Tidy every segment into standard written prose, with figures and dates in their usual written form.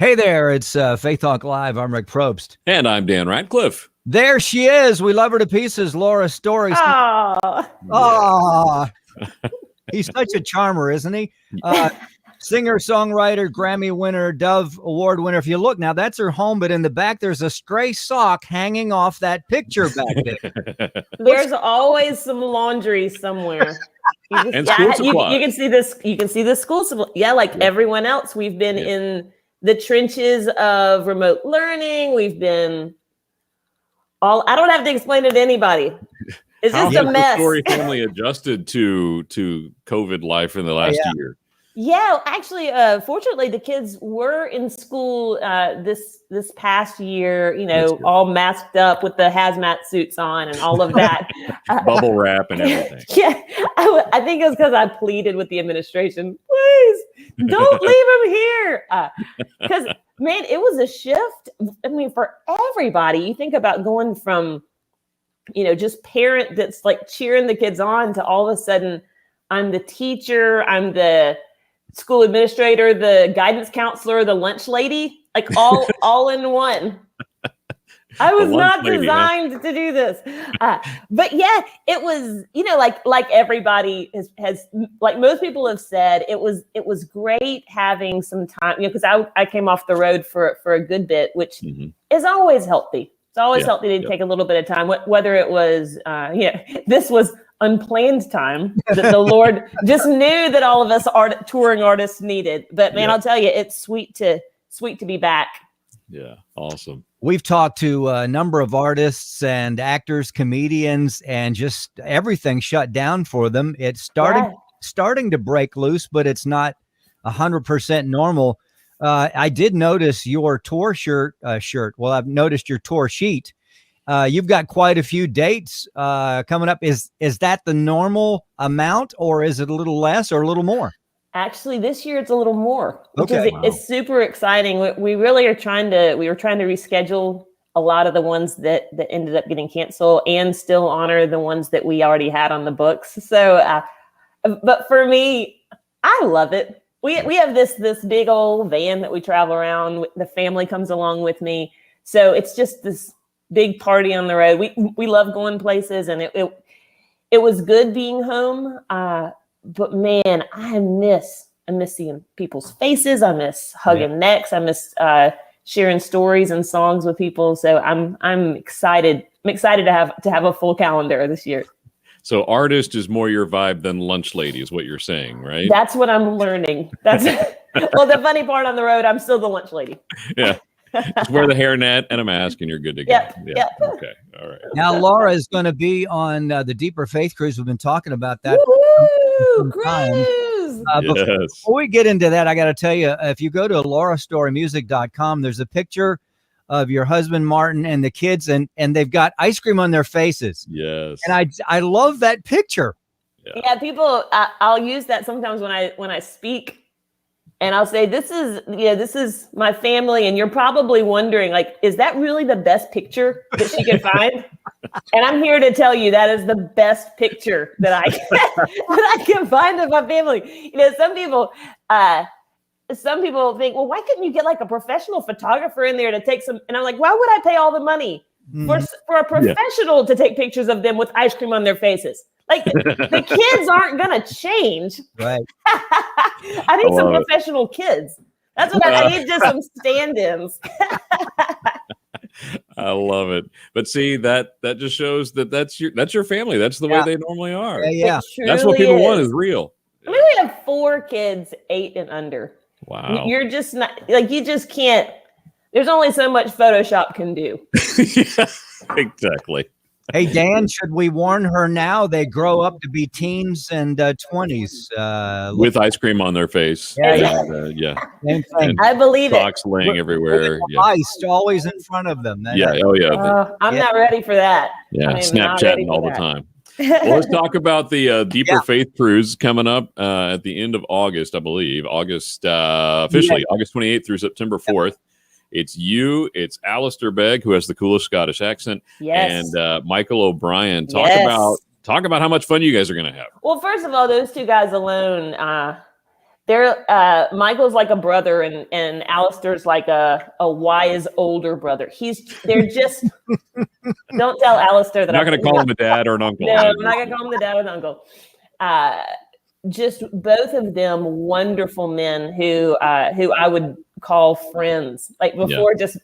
Hey there, it's Faith Talk Live. I'm Rick Probst. And I'm Dan Radcliffe. There she is. We love her to pieces, Laura Story. Oh, He's such a charmer, isn't he? Singer, songwriter, Grammy winner, Dove Award winner. If you look now, that's her home, but in the back, there's a stray sock hanging off that picture back there. there's always some laundry somewhere. And school supplies. You can see this. You can see the school supply. Yeah, like everyone else, we've been in the trenches of remote learning. We've been I don't have to explain it to anybody. It's just a mess. The Story family adjusted to COVID life in the last year. Yeah, actually, fortunately, the kids were in school this past year. You know, all masked up with the hazmat suits on and all of that. Bubble wrap and everything. Yeah, I think it was because I pleaded with the administration, please don't leave him here. Because man, it was a shift. I mean, for everybody, you think about going from, just parent that's like cheering the kids on to all of a sudden, I'm the teacher, I'm the school administrator, the guidance counselor, the lunch lady, like all in one. I was not designed to do this. But yeah, it was, like everybody has, like most people have said, it was great having some time, because I came off the road for a good bit, which is always healthy. It's always healthy to take a little bit of time, whether it was, this was unplanned time that the Lord just knew that all of us touring artists needed. But man, I'll tell you, it's sweet to be back. Yeah. Awesome. We've talked to a number of artists and actors, comedians, and just everything shut down for them. It's starting to break loose, but it's not 100% normal. I did notice your tour shirt. Well, I've noticed your tour sheet. You've got quite a few dates coming up. Is that the normal amount, or is it a little less or a little more? Actually, this year it's a little more, which is super exciting. We really are we were trying to reschedule a lot of the ones that ended up getting canceled and still honor the ones that we already had on the books. So, but for me, I love it. We have this big old van that we travel around. The family comes along with me. So it's just this big party on the road. We love going places, and it was good being home. But man, I miss seeing people's faces. I miss hugging necks. I miss sharing stories and songs with people. So I'm excited. I'm excited to have a full calendar this year. So artist is more your vibe than lunch lady, is what you're saying, right? That's what I'm learning. Well, the funny part on the road, I'm still the lunch lady. Yeah. Just wear the hairnet and a mask and you're good to go. Yeah. Okay. All right. Now, Laura is going to be on the Deeper Faith Cruise. We've been talking about that. Woo-hoo, cruise! Before we get into that, I got to tell you, if you go to laurastorymusic.com, there's a picture of your husband, Martin, and the kids, and they've got ice cream on their faces. Yes. And I love that picture. Yeah, people, I'll use that sometimes when I speak. And I'll say, this is my family. And you're probably wondering, like, is that really the best picture that she could find? And I'm here to tell you that is the best picture that I can find of my family. Some people think, well, why couldn't you get like a professional photographer in there to take some? And I'm like, why would I pay all the money for a professional to take pictures of them with ice cream on their faces? Like the kids aren't going to change. Right. I need some professional kids. That's what I need, just some stand-ins. I love it. But see, that just shows that's your family. That's the way they normally are. Yeah. That's what people want is real. I mean, we have 4 kids, 8 and under. Wow. You're just not like, you just can't. There's only so much Photoshop can do. Yeah, exactly. Hey, Dan, should we warn her now? They grow up to be teens and 20s. With ice cream on their face. Yeah. Same thing. I believe socks laying everywhere. Ice always in front of them. I'm not ready for that. Yeah, Snapchatting all the time. Well, let's talk about the Deeper Faith Cruise coming up at the end of August, I believe. Officially, August 28th through September 4th. It's it's Alistair Begg, who has the coolest Scottish accent, and Michael O'Brien. Talk about how much fun you guys are going to have. Well, first of all, those two guys alone, Michael's like a brother, and Alistair's like a wise older brother. They're just don't tell Alistair that I'm not going to call him a dad or an uncle. No, I'm not going to call him the dad or the uncle. Just both of them wonderful men who I would call friends. Like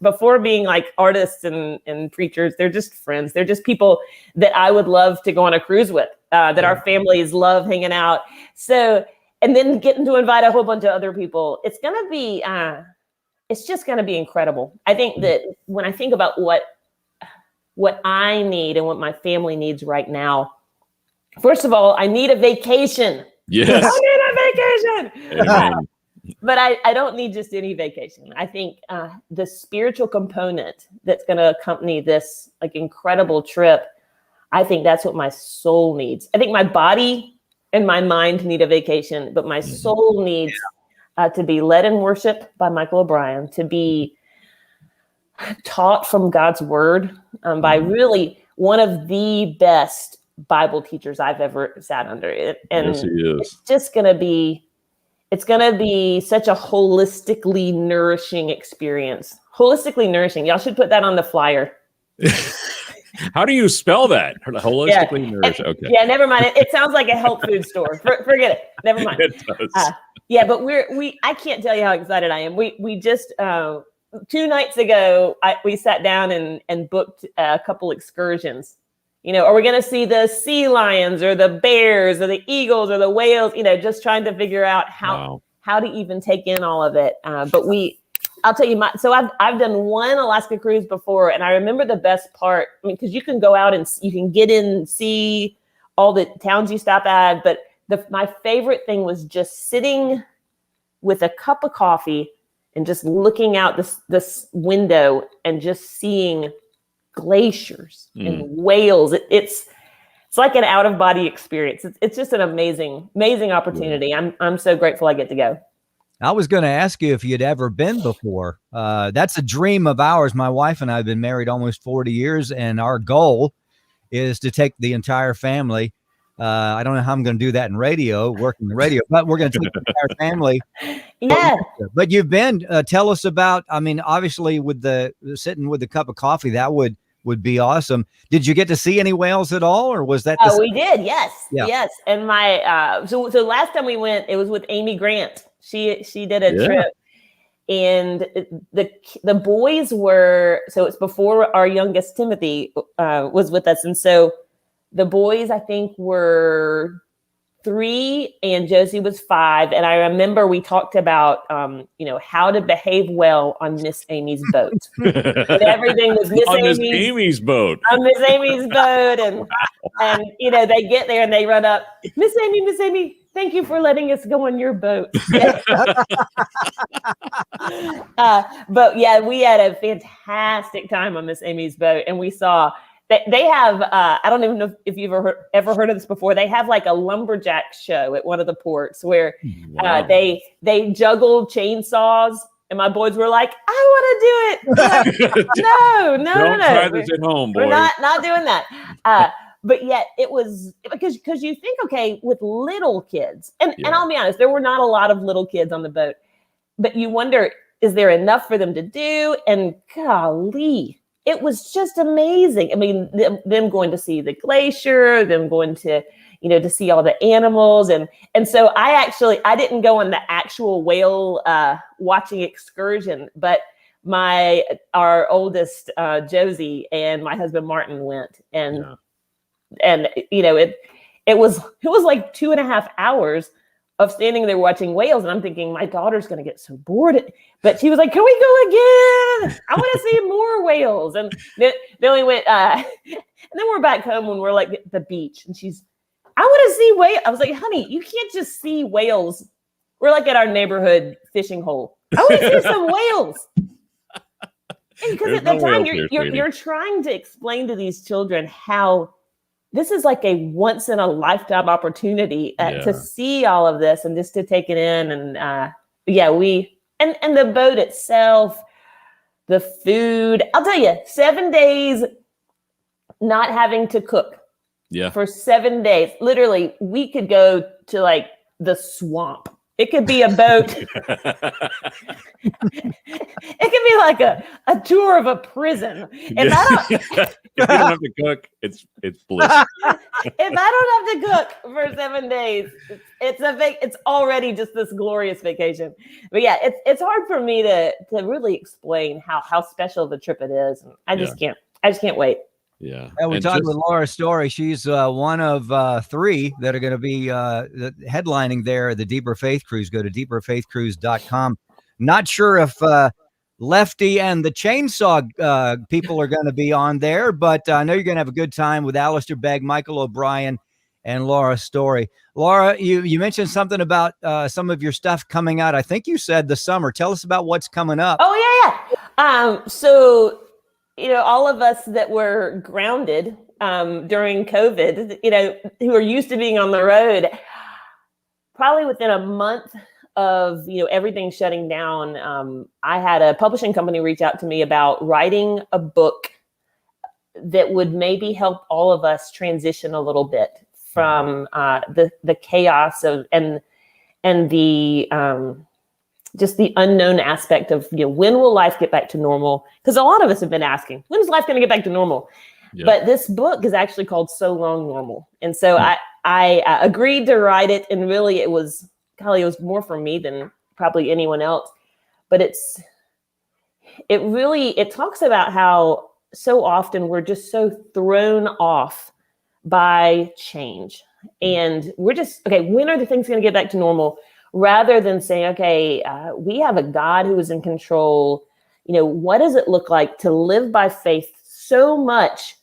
before being like artists and preachers, they're just friends. They're just people that I would love to go on a cruise with, that our families love hanging out. So, and then getting to invite a whole bunch of other people, it's going to be, it's just going to be incredible. I think that when I think about what I need and what my family needs right now, first of all, I need a vacation. Yes. I need a vacation. Amen. But I don't need just any vacation. I think the spiritual component that's going to accompany this like incredible trip, I think that's what my soul needs. I think my body and my mind need a vacation, but my soul needs to be led in worship by Michael O'Brien, to be taught from God's word by really one of the best Bible teachers I've ever sat under. And yes, he is. It's just going to be, such a holistically nourishing experience. Holistically nourishing. Y'all should put that on the flyer. How do you spell that? Holistically nourishing. Okay. Yeah, never mind. It sounds like a health food store. Forget it. Never mind. It does. Yeah, but I can't tell you how excited I am. We just 2 nights ago, we sat down and booked a couple excursions. Are we going to see the sea lions or the bears or the eagles or the whales? Just trying to figure out how to even take in all of it. But I'll tell you, so I've done one Alaska cruise before, and I remember the best part. I mean, because you can go out and you can get in and see all the towns you stop at. But my favorite thing was just sitting with a cup of coffee and just looking out this window and just seeing glaciers and whales. It's like an out of body experience. It's just an amazing opportunity. I'm so grateful I get to go. I was going to ask you if you'd ever been before. That's a dream of ours. My wife and I have been married almost 40 years, and our goal is to take the entire family. I don't know how I'm going to do that in working the radio, but we're going to take the entire family. Yeah. But you've been, tell us about, I mean, obviously with sitting with a cup of coffee, that would be awesome. Did you get to see any whales at all, or was that? We did. Yes. Yeah. Yes. And so last time we went, it was with Amy Grant. She did a trip, and the boys were, so it's before our youngest Timothy was with us. And so the boys, I think, were 3 and Josie was 5. And I remember we talked about, how to behave well on Miss Amy's boat. And everything was Miss Amy's boat. On Miss Amy's boat. And they get there and they run up, Miss Amy, thank you for letting us go on your boat. But yeah, we had a fantastic time on Miss Amy's boat. And we saw they have, I don't even know if you've ever heard of this before. They have like a lumberjack show at one of the ports where they juggle chainsaws. And my boys were like, I want to do it. No. Don't try this at home, boys. We're not doing that. But yet it was because you think, okay, with little kids, and I'll be honest, there were not a lot of little kids on the boat, but you wonder, is there enough for them to do? And golly, it was just amazing. I mean, them going to see the glacier, them going to, to see all the animals. And so I didn't go on the actual whale watching excursion, but our oldest Josie and my husband Martin went, and it was like 2.5 hours of standing there watching whales. And I'm thinking, my daughter's going to get so bored. But she was like, can we go again? I want to see more whales. And then we went, and then we're back home when we're like at the beach. And I want to see whales. I was like, honey, you can't just see whales. We're like at our neighborhood fishing hole. I want to see some whales. Because at the time you're trying to explain to these children how this is like a once in a lifetime opportunity to see all of this and just to take it in. And and the boat itself, the food, I'll tell you, 7 days not having to cook. Yeah. For 7 days, literally we could go to like the swamp It could be a boat. It could be like a tour of a prison. If if you don't have to cook, it's bliss. if I don't have to cook for 7 days, it's already just this glorious vacation. But yeah, it's hard for me to really explain how special the trip it is. I just can't wait. Yeah. And we're talking with Laura Story. She's one of 3 that are going to be headlining there, the Deeper Faith Cruise. Go to deeperfaithcruise.com. Not sure if Lefty and the Chainsaw people are going to be on there, but I know you're going to have a good time with Alistair Begg, Michael O'Brien, and Laura Story. Laura, you mentioned something about some of your stuff coming out. I think you said the summer. Tell us about what's coming up. Oh, yeah. So, all of us that were grounded during COVID, who are used to being on the road, probably within a month of, everything shutting down, I had a publishing company reach out to me about writing a book that would maybe help all of us transition a little bit from the chaos of and the just the unknown aspect of, when will life get back to normal? Because a lot of us have been asking, when is life going to get back to normal? Yeah. But this book is actually called So Long Normal. And so I agreed to write it. And really it was more for me than probably anyone else. But it talks about how so often we're just so thrown off by change. And we're just, okay, when are the things going to get back to normal? Rather than saying, okay, we have a God who is in control. What does it look like to live by faith so much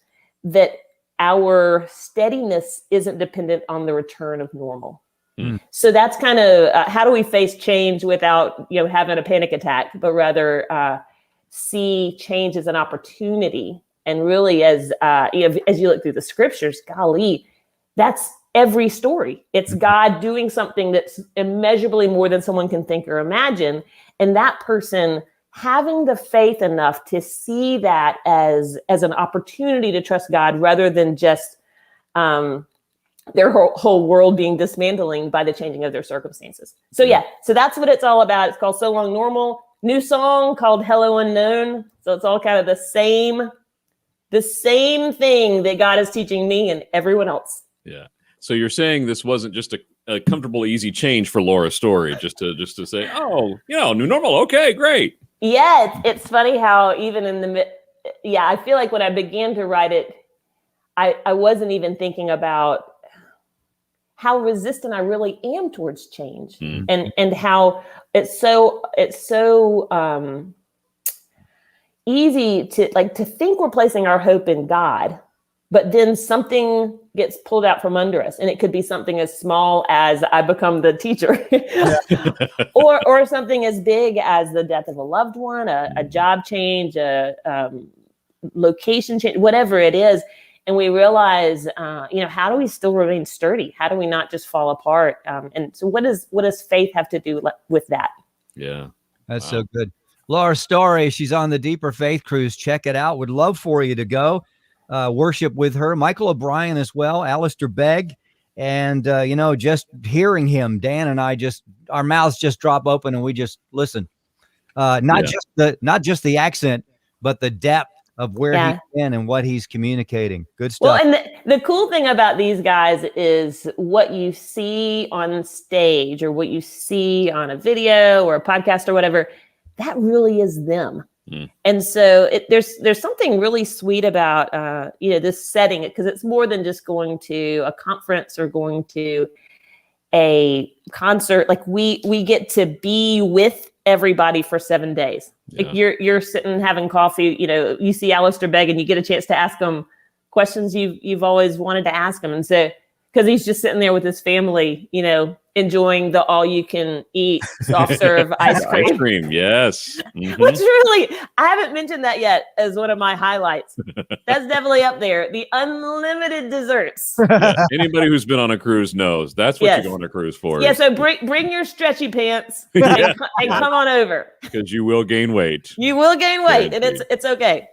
that our steadiness isn't dependent on the return of normal? Mm. So that's kind of how do we face change without, having a panic attack, but rather see change as an opportunity. And really, as you look through the scriptures, golly, that's every story. It's God doing something that's immeasurably more than someone can think or imagine. And that person having the faith enough to see that as an opportunity to trust God rather than just their whole world being dismantling by the changing of their circumstances. So so that's what it's all about. It's called So Long Normal. New song called Hello Unknown. So it's all kind of the same thing that God is teaching me and everyone else. Yeah. So you're saying this wasn't just a comfortable, easy change for Laura Story, just to say, oh, new normal. Okay, great. Yeah, it's funny how even in I feel like when I began to write it, I wasn't even thinking about how resistant I really am towards change, and how it's so easy to think we're placing our hope in God. But then something gets pulled out from under us, and it could be something as small as I become the teacher, or something as big as the death of a loved one, a job change, a location change, whatever it is. And we realize, how do we still remain sturdy? How do we not just fall apart? And so, what does faith have to do with that? Yeah, that's so good. Laura Story, she's on the Deeper Faith Cruise. Check it out. Would love for you to go. Worship with her, Michael O'Brien as well, Alistair Begg, and just hearing him, Dan and I our mouths just drop open and we just listen. Not just the accent, but the depth of where he's been and what he's communicating. Good stuff. Well, and the cool thing about these guys is what you see on stage or what you see on a video or a podcast or whatever, that really is them. And so there's something really sweet about this setting, because it's more than just going to a conference or going to a concert. Like we get to be with everybody for 7 days. Yeah. Like you're sitting having coffee. You see Alistair Begg and you get a chance to ask him questions you've always wanted to ask him, and so because he's just sitting there with his family, enjoying the all-you-can-eat soft-serve ice cream. Ice cream, yes. Mm-hmm. Which really, I haven't mentioned that yet as one of my highlights. That's definitely up there. The unlimited desserts. Yeah. Anybody who's been on a cruise knows that's what you go on a cruise for. Yeah, so bring your stretchy pants and come on over. Because you will gain weight. You will gain weight, and it's okay.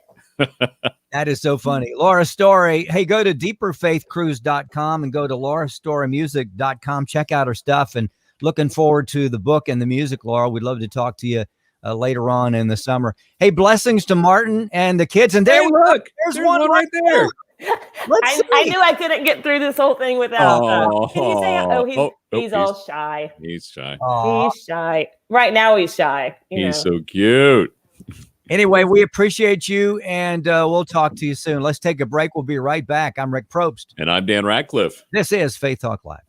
That is so funny. Laura Story. Hey, go to deeperfaithcruise.com and go to laurastorymusic.com. Check out her stuff. And looking forward to the book and the music, Laura. We'd love to talk to you later on in the summer. Hey, blessings to Martin and the kids. And there, look, there's one right there. I knew I couldn't get through this whole thing without. Can you say? He's all shy. He's shy. He's shy. Right now, he's shy. He's so cute. Anyway, we appreciate you, and we'll talk to you soon. Let's take a break. We'll be right back. I'm Rick Probst. And I'm Dan Ratcliffe. This is Faith Talk Live.